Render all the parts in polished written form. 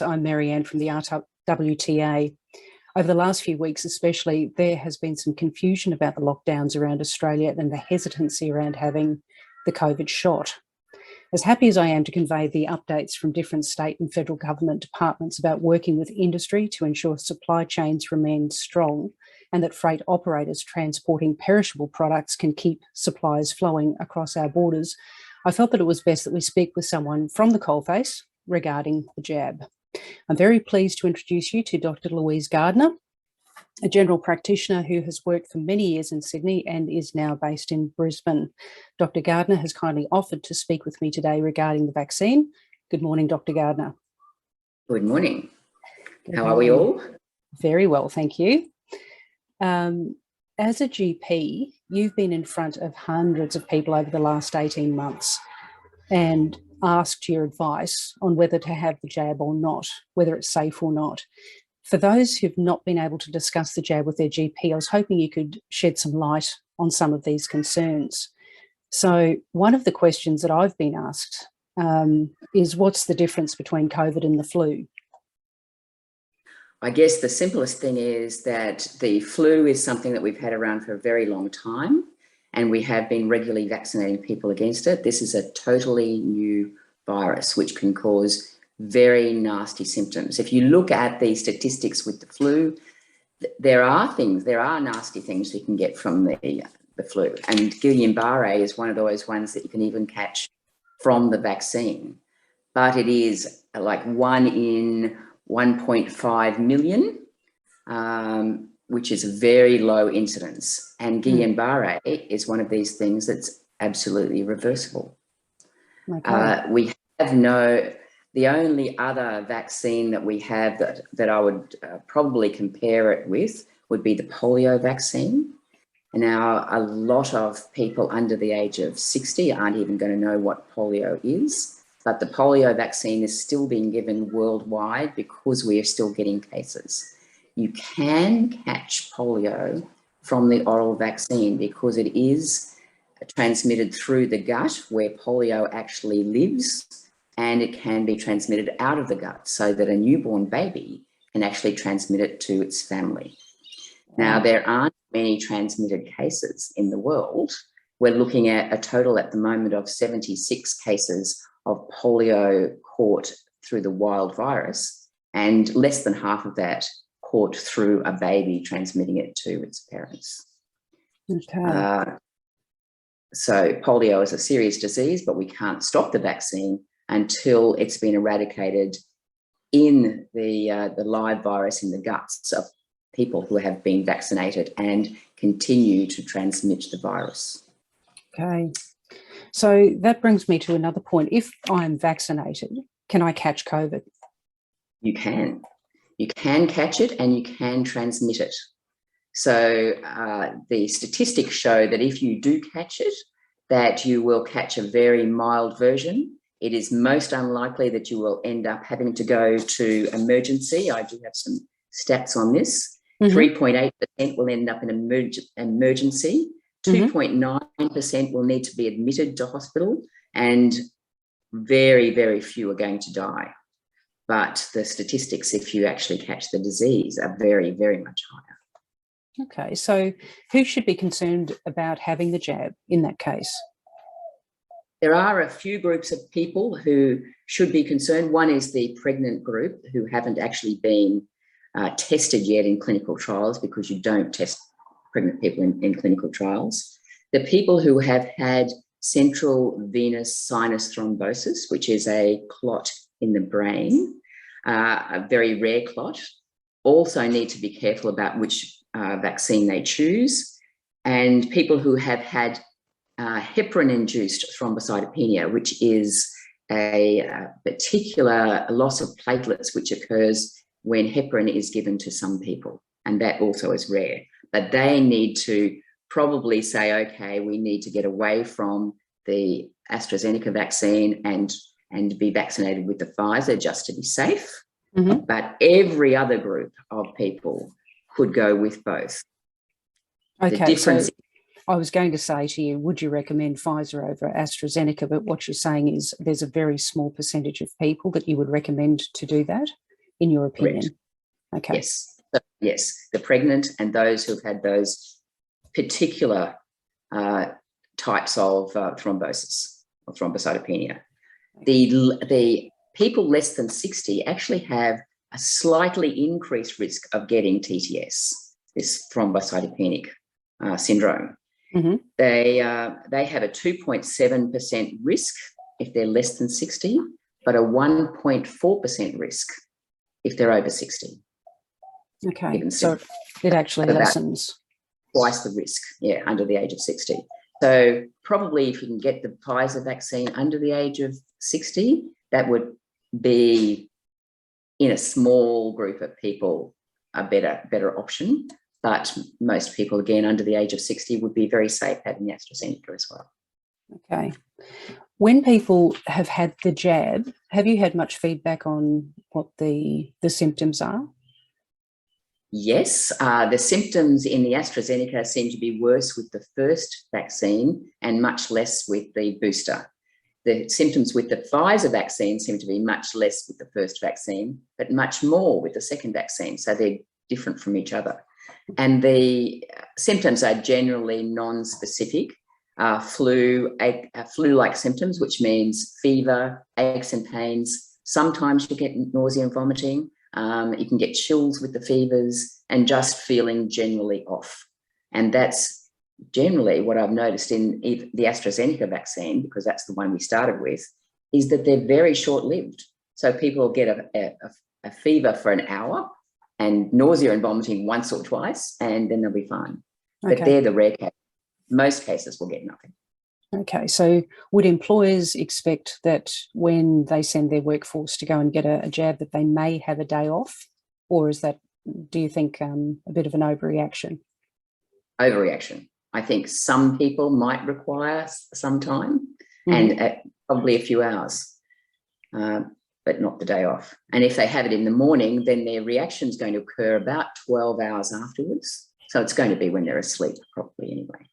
I'm Marianne from the RWTA. Over the last few weeks especially, there has been some confusion about the lockdowns around Australia and the hesitancy around having the COVID shot. As happy as I am to convey the updates from different state and federal government departments about working with industry to ensure supply chains remain strong and that freight operators transporting perishable products can keep supplies flowing across our borders, I felt that it was best that we speak with someone from the coalface regarding the jab. I'm very pleased to introduce you to Dr Louise Gardiner, a general practitioner who has worked for many years in Sydney and is now based in Brisbane. Dr Gardiner has kindly offered to speak with me today regarding the vaccine. Good morning, Dr Gardiner. Good morning. How are we all? Very well, thank you. As a GP, you've been in front of hundreds of people over the last 18 months and asked your advice on whether to have the jab or not, whether it's safe or not. For those who've not been able to discuss the jab with their GP, I was hoping you could shed some light on some of these concerns. So one of the questions that I've been asked is, what's the difference between COVID and the flu? I guess the simplest thing is that the flu is something that we've had around for a very long time, and we have been regularly vaccinating people against it. This is a totally new virus which can cause very nasty symptoms. If you look at the statistics with the flu, there are nasty things you can get from the flu. And Guillain-Barré is one of those ones that you can even catch from the vaccine. But it is like 1 in 1.5 million, which is a very low incidence. And Guillain-Barré is one of these things that's absolutely reversible. Okay. The only other vaccine that we have that I would probably compare it with would be the polio vaccine. And now a lot of people under the age of 60 aren't even going to know what polio is, but the polio vaccine is still being given worldwide because we are still getting cases. You can catch polio from the oral vaccine because it is transmitted through the gut where polio actually lives, and it can be transmitted out of the gut so that a newborn baby can actually transmit it to its family. Now, there aren't many transmitted cases in the world. We're looking at a total at the moment of 76 cases of polio caught through the wild virus, and less than half of that caught through a baby transmitting it to its parents. Okay. So polio is a serious disease, but we can't stop the vaccine until it's been eradicated in the live virus in the guts of people who have been vaccinated and continue to transmit the virus. Okay. So that brings me to another point. If I'm vaccinated, can I catch COVID? You can. You can catch it and you can transmit it. So the statistics show that if you do catch it, that you will catch a very mild version. It is most unlikely that you will end up having to go to emergency. I do have some stats on this. 3.8% will end up in emergency. 2.9% will need to be admitted to hospital, and very, very few are going to die. But the statistics, if you actually catch the disease, are very, very much higher. Okay, so who should be concerned about having the jab in that case? There are a few groups of people who should be concerned. One is the pregnant group who haven't actually been tested yet in clinical trials, because you don't test pregnant people in clinical trials. The people who have had central venous sinus thrombosis, which is a clot in the brain, a very rare clot, also need to be careful about which vaccine they choose. And people who have had heparin-induced thrombocytopenia, which is a particular loss of platelets which occurs when heparin is given to some people, and that also is rare. But they need to probably say, okay, we need to get away from the AstraZeneca vaccine and be vaccinated with the Pfizer just to be safe. But every other group of people could go with both. Okay, the difference I was going to say to you, would you recommend Pfizer over AstraZeneca? But what you're saying is there's a very small percentage of people that you would recommend to do that, in your opinion. Correct. Okay. Yes. Yes, the pregnant and those who've had those particular types of thrombosis or thrombocytopenia. The people less than 60 actually have a slightly increased risk of getting TTS, this thrombocytopenic syndrome. Mm-hmm. They have a 2.7% risk if they're less than 60, but a 1.4% risk if they're over 60. Okay, so it actually lessens. Twice the risk, yeah, under the age of 60. So probably if you can get the Pfizer vaccine under the age of 60, that would be, in a small group of people, a better option. But most people, again, under the age of 60 would be very safe having the AstraZeneca as well. Okay. When people have had the jab, have you had much feedback on what the symptoms are? Yes, the symptoms in the AstraZeneca seem to be worse with the first vaccine and much less with the booster. The symptoms with the Pfizer vaccine seem to be much less with the first vaccine, but much more with the second vaccine. So they're different from each other. And the symptoms are generally non-specific, flu-like symptoms, which means fever, aches and pains. Sometimes you get nausea and vomiting. You can get chills with the fevers and just feeling generally off. And that's generally what I've noticed in the AstraZeneca vaccine, because that's the one we started with, is that they're very short-lived. So people get a fever for an hour and nausea and vomiting once or twice, and then they'll be fine. Okay. But they're the rare case. Most cases will get nothing. Okay, so would employers expect that when they send their workforce to go and get a jab that they may have a day off? Or is that, do you think, a bit of an overreaction? Overreaction. I think some people might require some time and probably a few hours, but not the day off. And if they have it in the morning, then their reaction is going to occur about 12 hours afterwards. So it's going to be when they're asleep, probably anyway.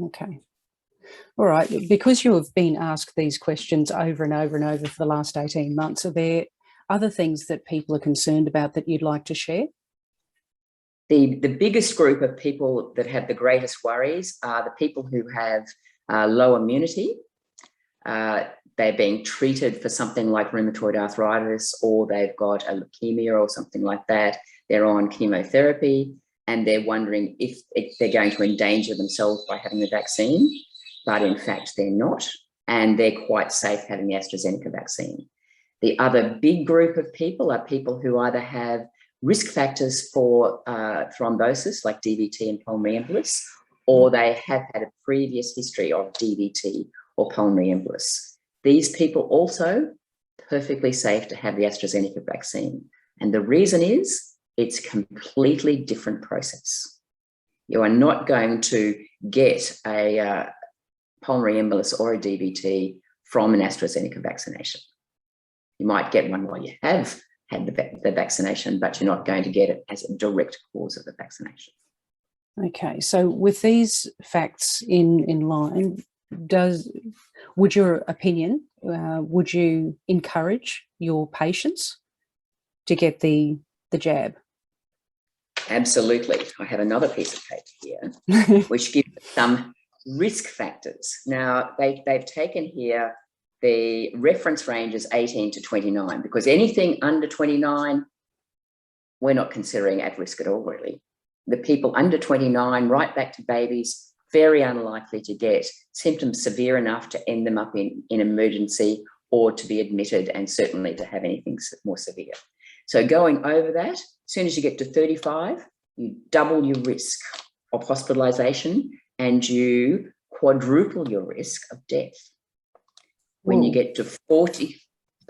Okay. All right. Because you have been asked these questions over and over and over for the last 18 months, are there other things that people are concerned about that you'd like to share? The biggest group of people that have the greatest worries are the people who have low immunity. They're being treated for something like rheumatoid arthritis, or they've got a leukemia or something like that. They're on chemotherapy and they're wondering if they're going to endanger themselves by having the vaccine, but in fact they're not, and they're quite safe having the AstraZeneca vaccine. The other big group of people are people who either have risk factors for thrombosis, like DVT and pulmonary embolus, or they have had a previous history of DVT or pulmonary embolus. These people also perfectly safe to have the AstraZeneca vaccine. And the reason is it's a completely different process. You are not going to get a pulmonary embolus or a DVT from an AstraZeneca vaccination. You might get one while you have had the vaccination, but you're not going to get it as a direct cause of the vaccination. Okay, so with these facts in line, would your opinion, would you encourage your patients to get the jab? Absolutely. I have another piece of paper here, which gives some risk factors. Now, they've taken here the reference range is 18 to 29, because anything under 29, we're not considering at risk at all, really. The people under 29, right back to babies, very unlikely to get symptoms severe enough to end them up in emergency or to be admitted, and certainly to have anything more severe. So going over that, as soon as you get to 35, you double your risk of hospitalisation and you quadruple your risk of death. When you get to 40,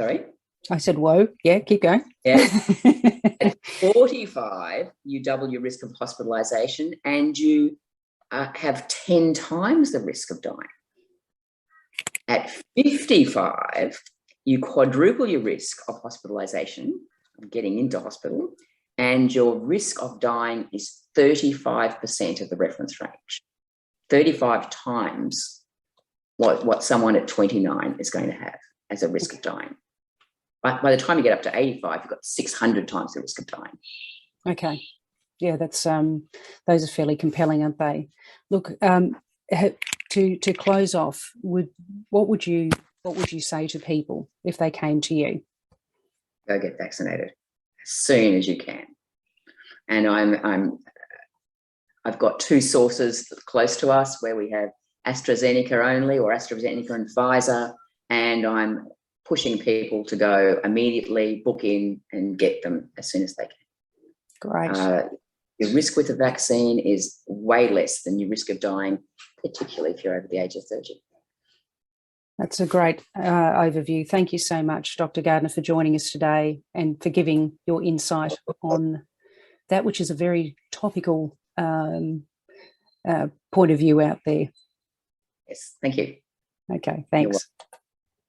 sorry? I said, whoa, yeah, keep going. Yeah. At 45, you double your risk of hospitalisation and you have 10 times the risk of dying. At 55, you quadruple your risk of hospitalisation, of getting into hospital, and your risk of dying is 35% of the reference range. 35 times what someone at 29 is going to have as a risk of dying. By the time you get up to 85, you've got 600 times the risk of dying. Okay. Yeah, that's those are fairly compelling, aren't they? Look, to close off, what would you say to people if they came to you? Go get vaccinated as soon as you can. And I've got 2 sources close to us where we have AstraZeneca only, or AstraZeneca and Pfizer, and I'm pushing people to go immediately, book in and get them as soon as they can. Great. Your risk with a vaccine is way less than your risk of dying, particularly if you're over the age of 30. That's a great overview. Thank you so much, Dr. Gardiner, for joining us today and for giving your insight on that, which is a very topical point of view out there. Yes, thank you. Okay, thanks.